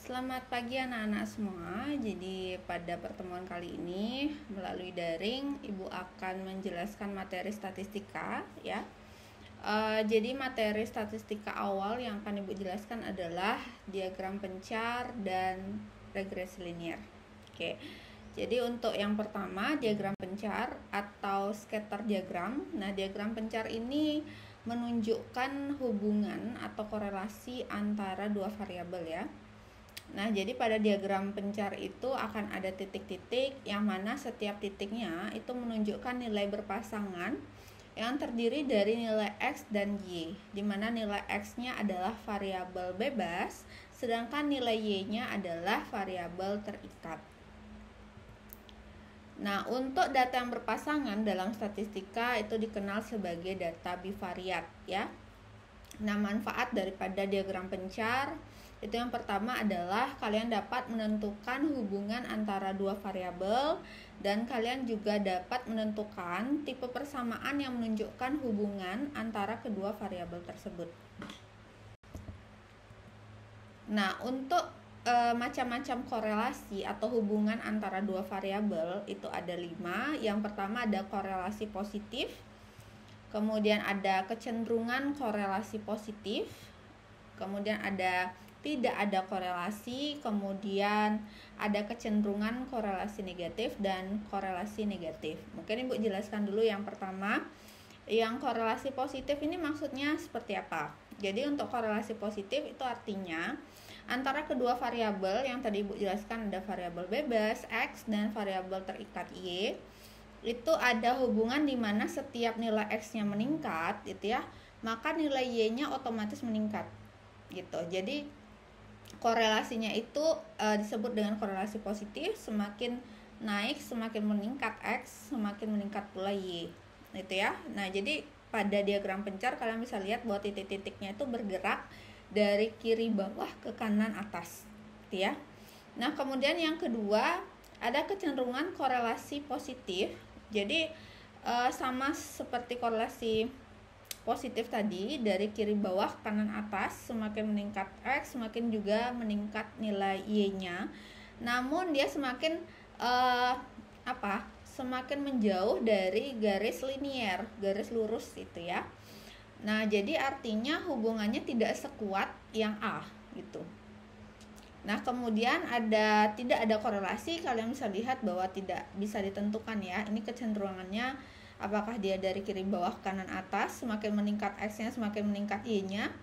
Selamat pagi anak-anak semua. Jadi pada pertemuan kali ini melalui daring Ibu akan menjelaskan materi statistika ya. Jadi materi statistika awal yang akan Ibu jelaskan adalah diagram pencar dan regresi linear. Oke. Jadi untuk yang pertama diagram pencar atau scatter diagram. Nah, diagram pencar ini menunjukkan hubungan atau korelasi antara dua variabel ya. Nah, jadi pada diagram pencar itu akan ada titik-titik yang mana setiap titiknya itu menunjukkan nilai berpasangan yang terdiri dari nilai X dan Y, di mana nilai X-nya adalah variabel bebas, sedangkan nilai Y-nya adalah variabel terikat. Nah, untuk data yang berpasangan dalam statistika itu dikenal sebagai data bivariat ya. Nah, manfaat daripada diagram pencar itu yang pertama adalah kalian dapat menentukan hubungan antara dua variabel dan kalian juga dapat menentukan tipe persamaan yang menunjukkan hubungan antara kedua variabel tersebut. Nah, untuk macam-macam korelasi atau hubungan antara dua variabel itu ada 5. Yang pertama ada korelasi positif, kemudian ada kecenderungan korelasi positif, kemudian ada tidak ada korelasi, kemudian ada kecenderungan korelasi negatif dan korelasi negatif. Mungkin Ibu jelaskan dulu yang pertama. Yang korelasi positif ini maksudnya seperti apa? Jadi untuk korelasi positif itu artinya antara kedua variabel yang tadi Ibu jelaskan, ada variabel bebas X dan variabel terikat Y, itu ada hubungan di mana setiap nilai X-nya meningkat gitu ya, maka nilai Y-nya otomatis meningkat gitu. Jadi korelasinya itu disebut dengan korelasi positif. Semakin naik, semakin meningkat X, semakin meningkat pula Y gitu ya. Nah, jadi pada diagram pencar kalian bisa lihat bahwa titik-titiknya itu bergerak dari kiri bawah ke kanan atas gitu ya. Nah, kemudian yang kedua ada kecenderungan korelasi positif. Jadi sama seperti korelasi positif tadi, dari kiri bawah kanan atas, semakin meningkat X semakin juga meningkat nilai Y-nya. Namun dia semakin semakin menjauh dari garis linier, garis lurus itu ya. Nah, jadi artinya hubungannya tidak sekuat yang A gitu. Nah, kemudian tidak ada korelasi, kalian bisa lihat bahwa tidak bisa ditentukan ya. Ini kecenderungannya apakah dia dari kiri bawah kanan atas, semakin meningkat X-nya semakin meningkat Y-nya,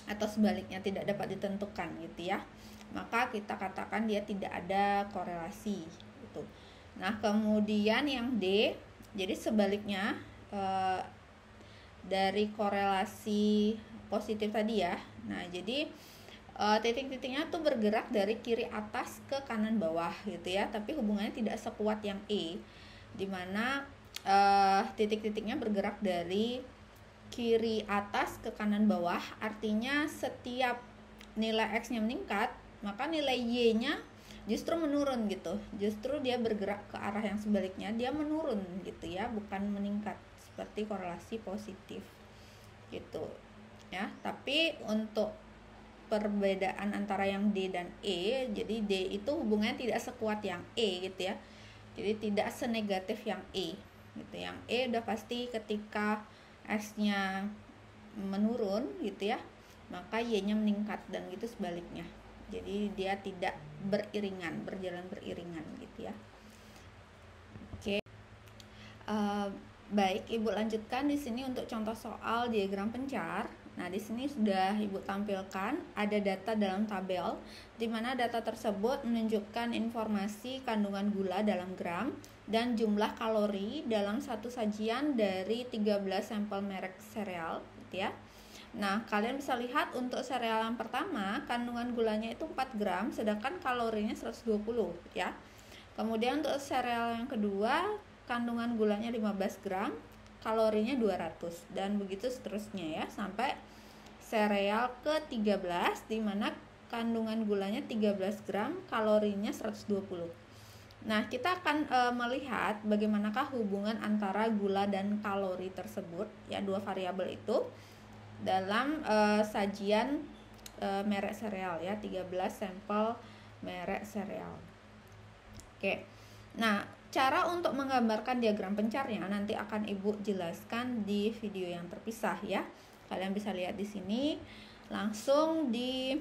atau sebaliknya tidak dapat ditentukan gitu ya. Maka kita katakan dia tidak ada korelasi gitu. Nah, kemudian yang D, jadi sebaliknya dari korelasi positif tadi ya. Nah, jadi titik-titiknya tuh bergerak dari kiri atas ke kanan bawah gitu ya, tapi hubungannya tidak sekuat yang E, dimana titik-titiknya bergerak dari kiri atas ke kanan bawah. Artinya setiap nilai X-nya meningkat, maka nilai Y-nya justru menurun gitu. Justru dia bergerak ke arah yang sebaliknya, dia menurun gitu ya, bukan meningkat seperti korelasi positif gitu ya. Tapi untuk perbedaan antara yang D dan E, jadi D itu hubungannya tidak sekuat yang E gitu ya. Jadi tidak senegatif yang E gitu. Yang E udah pasti ketika X-nya menurun gitu ya, maka Y-nya meningkat, dan gitu sebaliknya. Jadi dia tidak beriringan, berjalan beriringan gitu ya. Oke. Baik, Ibu lanjutkan di sini untuk contoh soal diagram pencar. Nah, di sini sudah Ibu tampilkan ada data dalam tabel, di mana data tersebut menunjukkan informasi kandungan gula dalam gram dan jumlah kalori dalam satu sajian dari 13 sampel merek sereal gitu ya. Nah, kalian bisa lihat untuk sereal yang pertama kandungan gulanya itu 4 gram, sedangkan kalorinya 120 ya. Kemudian untuk sereal yang kedua kandungan gulanya 15 gram, kalorinya 200, dan begitu seterusnya ya, sampai sereal ke-13 di mana kandungan gulanya 13 gram, kalorinya 120. Nah, kita akan melihat bagaimanakah hubungan antara gula dan kalori tersebut ya, dua variabel itu dalam sajian merek sereal ya, 13 sampel merek sereal. Oke. Nah, cara untuk menggambarkan diagram pencarnya nanti akan Ibu jelaskan di video yang terpisah ya. Kalian bisa lihat di sini langsung di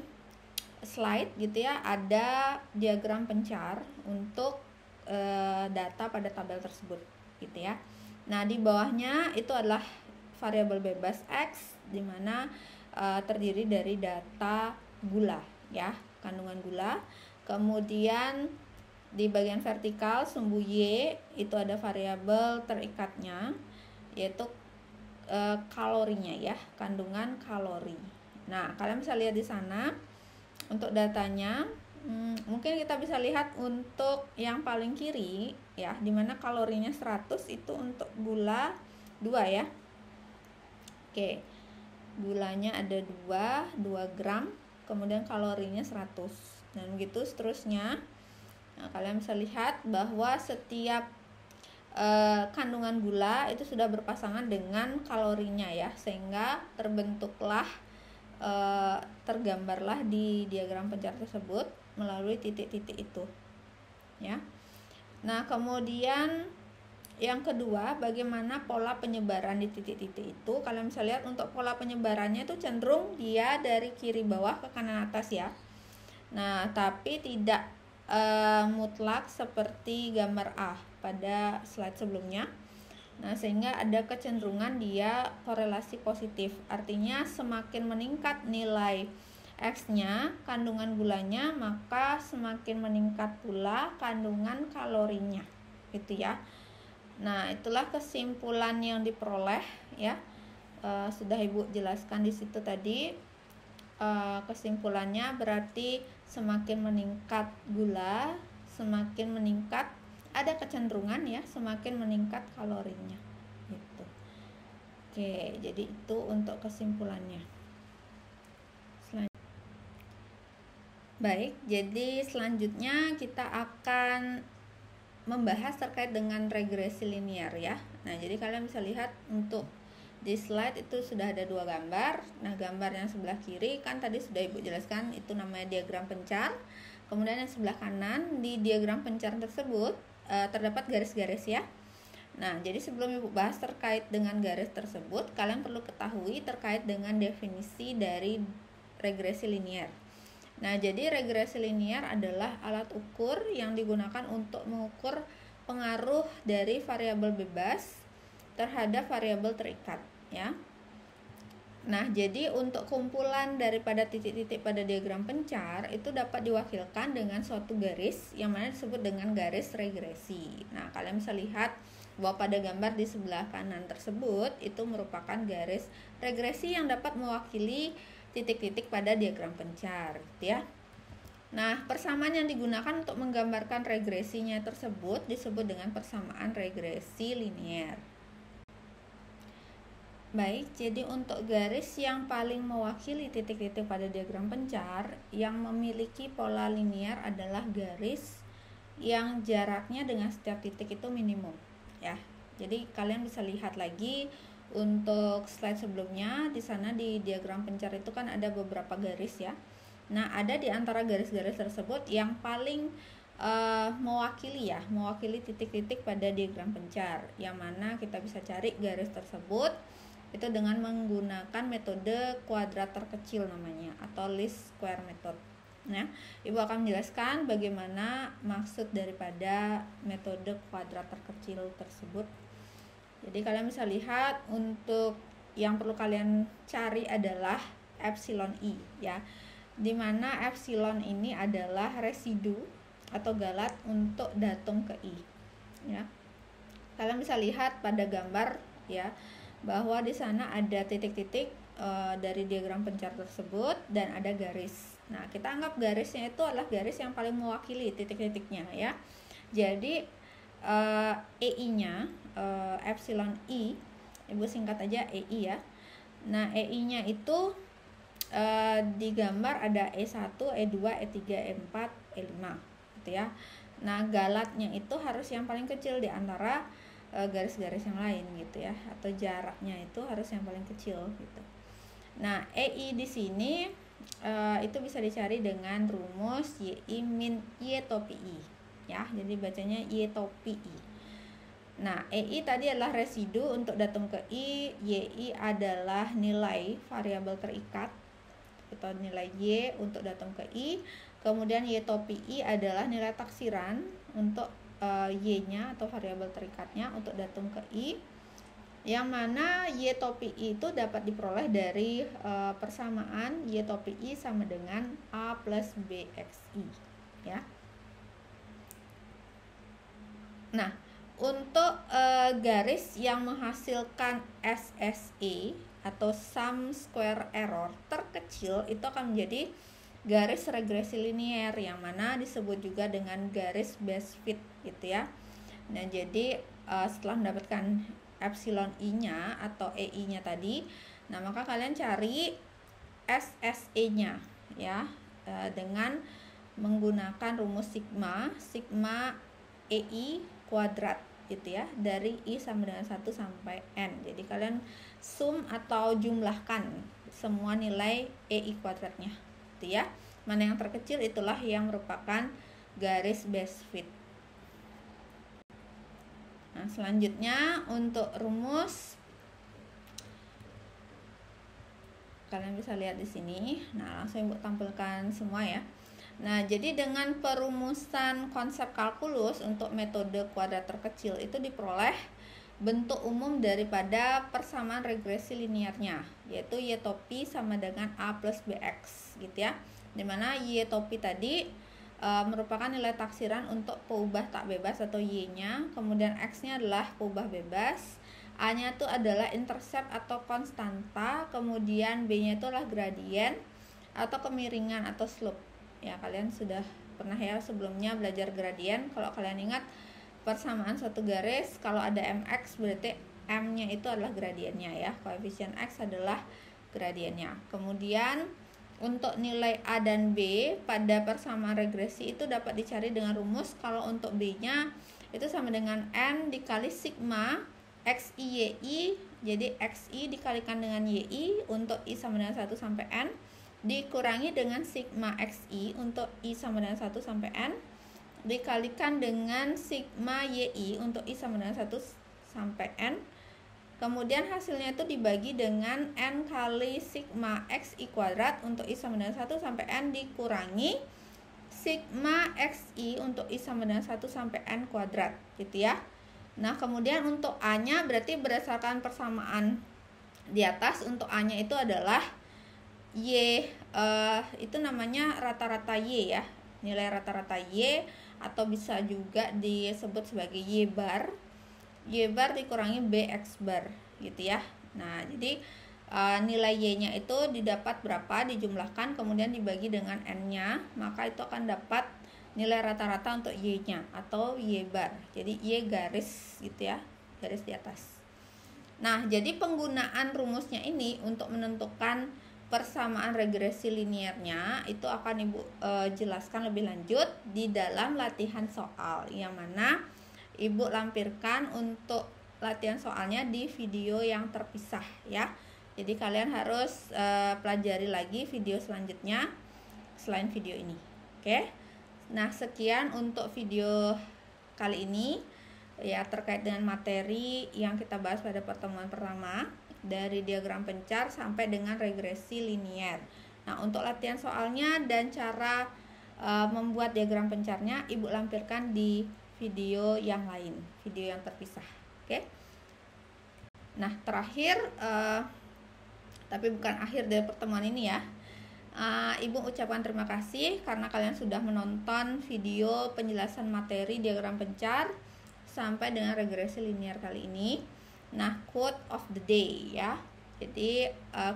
slide gitu ya, ada diagram pencar untuk data pada tabel tersebut gitu ya. Nah, di bawahnya itu adalah variabel bebas X, dimana terdiri dari data gula ya, kandungan gula. Kemudian di bagian vertikal sumbu Y itu ada variabel terikatnya, yaitu kalorinya ya, kandungan kalori. Nah, kalian bisa lihat di sana untuk datanya. Mungkin kita bisa lihat untuk yang paling kiri ya, dimana kalorinya 100 itu untuk gula 2 ya. Oke, gulanya ada 2 gram, kemudian kalorinya 100, dan begitu seterusnya. Nah, kalian bisa lihat bahwa setiap kandungan gula itu sudah berpasangan dengan kalorinya ya, sehingga terbentuklah tergambarlah di diagram pencar tersebut melalui titik-titik itu ya. Nah, kemudian yang kedua, bagaimana pola penyebaran di titik-titik itu. Kalian bisa lihat untuk pola penyebarannya itu cenderung dia dari kiri bawah ke kanan atas ya. Nah, tapi tidak mutlak seperti gambar A pada slide sebelumnya. Nah, sehingga ada kecenderungan dia korelasi positif. Artinya semakin meningkat nilai X-nya, kandungan gulanya, maka semakin meningkat pula kandungan kalorinya. Gitu ya. Nah, itulah kesimpulan yang diperoleh ya. Sudah Ibu jelaskan di situ tadi. Kesimpulannya berarti semakin meningkat gula, semakin meningkat, ada kecenderungan ya, semakin meningkat kalorinya gitu. Oke, jadi itu untuk kesimpulannya. Baik, jadi selanjutnya kita akan membahas terkait dengan regresi linear ya. Nah, jadi kalian bisa lihat untuk di slide itu sudah ada 2 gambar. Nah, gambar yang sebelah kiri kan tadi sudah Ibu jelaskan, itu namanya diagram pencar. Kemudian yang sebelah kanan, di diagram pencar tersebut terdapat garis-garis ya. Nah, jadi sebelum Ibu bahas terkait dengan garis tersebut, kalian perlu ketahui terkait dengan definisi dari regresi linear. Nah, jadi regresi linear adalah alat ukur yang digunakan untuk mengukur pengaruh dari variabel bebas terhadap variabel terikat ya. Nah, jadi untuk kumpulan daripada titik-titik pada diagram pencar itu dapat diwakilkan dengan suatu garis yang mana disebut dengan garis regresi. Nah, kalian bisa lihat bahwa pada gambar di sebelah kanan tersebut itu merupakan garis regresi yang dapat mewakili titik-titik pada diagram pencar gitu ya. Nah, persamaan yang digunakan untuk menggambarkan regresinya tersebut disebut dengan persamaan regresi linear. Baik, jadi untuk garis yang paling mewakili titik-titik pada diagram pencar yang memiliki pola linear adalah garis yang jaraknya dengan setiap titik itu minimum ya. Jadi kalian bisa lihat lagi untuk slide sebelumnya, di sana di diagram pencar itu kan ada beberapa garis ya. Nah, ada di antara garis-garis tersebut yang paling mewakili titik-titik pada diagram pencar, yang mana kita bisa cari garis tersebut itu dengan menggunakan metode kuadrat terkecil namanya, atau least square method. Nah, Ibu akan menjelaskan bagaimana maksud daripada metode kuadrat terkecil tersebut. Jadi kalian bisa lihat untuk yang perlu kalian cari adalah epsilon I ya, dimana epsilon ini adalah residu atau galat untuk datum ke I ya. Kalian bisa lihat pada gambar ya, bahwa di sana ada titik-titik dari diagram pencar tersebut dan ada garis. Nah, kita anggap garisnya itu adalah garis yang paling mewakili titik-titiknya ya. Jadi EI-nya epsilon I, Ibu singkat aja EI ya. Nah, EI-nya itu digambar ada E1, E2, E3, E4, E5 gitu ya. Nah, galatnya itu harus yang paling kecil di antara garis-garis yang lain gitu ya, atau jaraknya itu harus yang paling kecil gitu. Nah, EI di sini itu bisa dicari dengan rumus YI min Y topi I ya. Jadi bacanya Y topi I. Nah, EI tadi adalah residu untuk datum ke I, YI adalah nilai variabel terikat atau nilai Y untuk datum ke I. Kemudian Y topi I adalah nilai taksiran untuk Y-nya atau variabel terikatnya untuk datum ke I. Yang mana Y topi I itu dapat diperoleh dari persamaan Y topi I sama dengan A plus BXI ya. Nah, untuk garis yang menghasilkan SSE atau sum square error terkecil itu akan menjadi garis regresi linier yang mana disebut juga dengan garis best fit gitu ya. Nah, jadi setelah mendapatkan epsilon I-nya atau EI-nya tadi, nah maka kalian cari SSE-nya ya dengan menggunakan rumus sigma EI kuadrat gitu ya, dari I sama dengan 1 sampai N. Jadi kalian sum atau jumlahkan semua nilai EI kuadratnya gitu ya. Mana yang terkecil itulah yang merupakan garis best fit. Nah, selanjutnya untuk rumus kalian bisa lihat di sini. Nah, langsung Ibu tampilkan semua ya. Nah, jadi dengan perumusan konsep kalkulus untuk metode kuadrat terkecil itu diperoleh bentuk umum daripada persamaan regresi linearnya, yaitu Y topi sama dengan A plus BX gitu ya. Dimana Y topi tadi merupakan nilai taksiran untuk peubah tak bebas atau Y-nya, kemudian X-nya adalah peubah bebas, A-nya itu adalah intercept atau konstanta, kemudian B-nya itu adalah gradien atau kemiringan atau slope. Ya, kalian sudah pernah ya sebelumnya belajar gradien. Kalau kalian ingat persamaan suatu garis, kalau ada mx berarti m-nya itu adalah gradiennya ya. Koefisien x adalah gradiennya. Kemudian untuk nilai A dan B pada persamaan regresi itu dapat dicari dengan rumus kalau untuk B-nya itu sama dengan n dikali sigma xi yi. Jadi xi dikalikan dengan yi untuk i sama dengan 1 sampai n dikurangi dengan sigma xi untuk i sama dengan 1 sampai n dikalikan dengan sigma yi untuk i sama dengan 1 sampai n, kemudian hasilnya itu dibagi dengan n kali sigma xi kuadrat untuk i sama dengan 1 sampai n dikurangi sigma xi untuk i sama dengan 1 sampai n kuadrat gitu ya. Nah, kemudian untuk a nya berarti berdasarkan persamaan di atas, untuk a nya itu adalah Y, itu namanya rata-rata Y ya, nilai rata-rata Y, atau bisa juga disebut sebagai Y bar dikurangi BX bar gitu ya. Nah, jadi nilai Y-nya itu didapat berapa, dijumlahkan kemudian dibagi dengan N-nya, maka itu akan dapat nilai rata-rata untuk Y-nya atau Y bar. Jadi Y garis gitu ya, garis di atas. Nah, jadi penggunaan rumusnya ini untuk menentukan persamaan regresi linearnya itu akan Ibu jelaskan lebih lanjut di dalam latihan soal yang mana Ibu lampirkan untuk latihan soalnya di video yang terpisah ya. Jadi kalian harus pelajari lagi video selanjutnya selain video ini. Oke. Nah, sekian untuk video kali ini ya terkait dengan materi yang kita bahas pada pertemuan pertama, dari diagram pencar sampai dengan regresi linier. Nah, untuk latihan soalnya dan cara membuat diagram pencarnya Ibu lampirkan di video yang lain, video yang terpisah. Oke. Nah, terakhir tapi bukan akhir dari pertemuan ini ya. Ibu ucapkan terima kasih karena kalian sudah menonton video penjelasan materi diagram pencar sampai dengan regresi linier kali ini. Nah, quote of the day ya. Jadi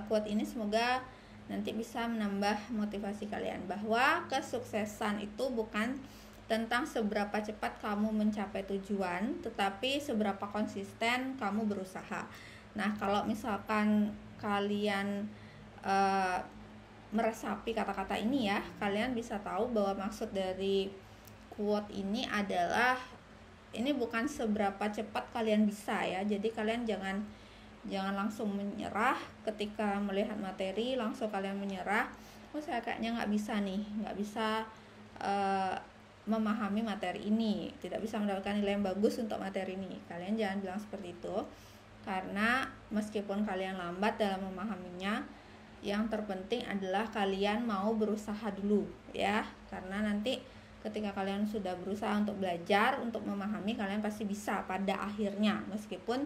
quote ini semoga nanti bisa menambah motivasi kalian bahwa kesuksesan itu bukan tentang seberapa cepat kamu mencapai tujuan, tetapi seberapa konsisten kamu berusaha. Nah, kalau misalkan kalian meresapi kata-kata ini ya, kalian bisa tahu bahwa maksud dari quote ini adalah ini bukan seberapa cepat kalian bisa ya. Jadi kalian jangan langsung menyerah ketika melihat materi, langsung kalian menyerah. oh saya kayaknya nggak bisa nih, nggak bisa memahami materi ini, tidak bisa mendapatkan nilai yang bagus untuk materi ini. Kalian jangan bilang seperti itu, karena meskipun kalian lambat dalam memahaminya, yang terpenting adalah kalian mau berusaha dulu ya, karena nanti ketika kalian sudah berusaha untuk belajar, untuk memahami, kalian pasti bisa pada akhirnya, meskipun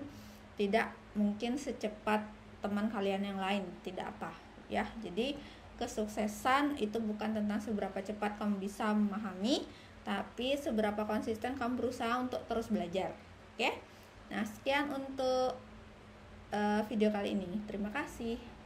tidak mungkin secepat teman kalian yang lain, tidak apa ya. Jadi kesuksesan itu bukan tentang seberapa cepat kamu bisa memahami, tapi seberapa konsisten kamu berusaha untuk terus belajar. Oke? Nah, sekian untuk video kali ini. Terima kasih.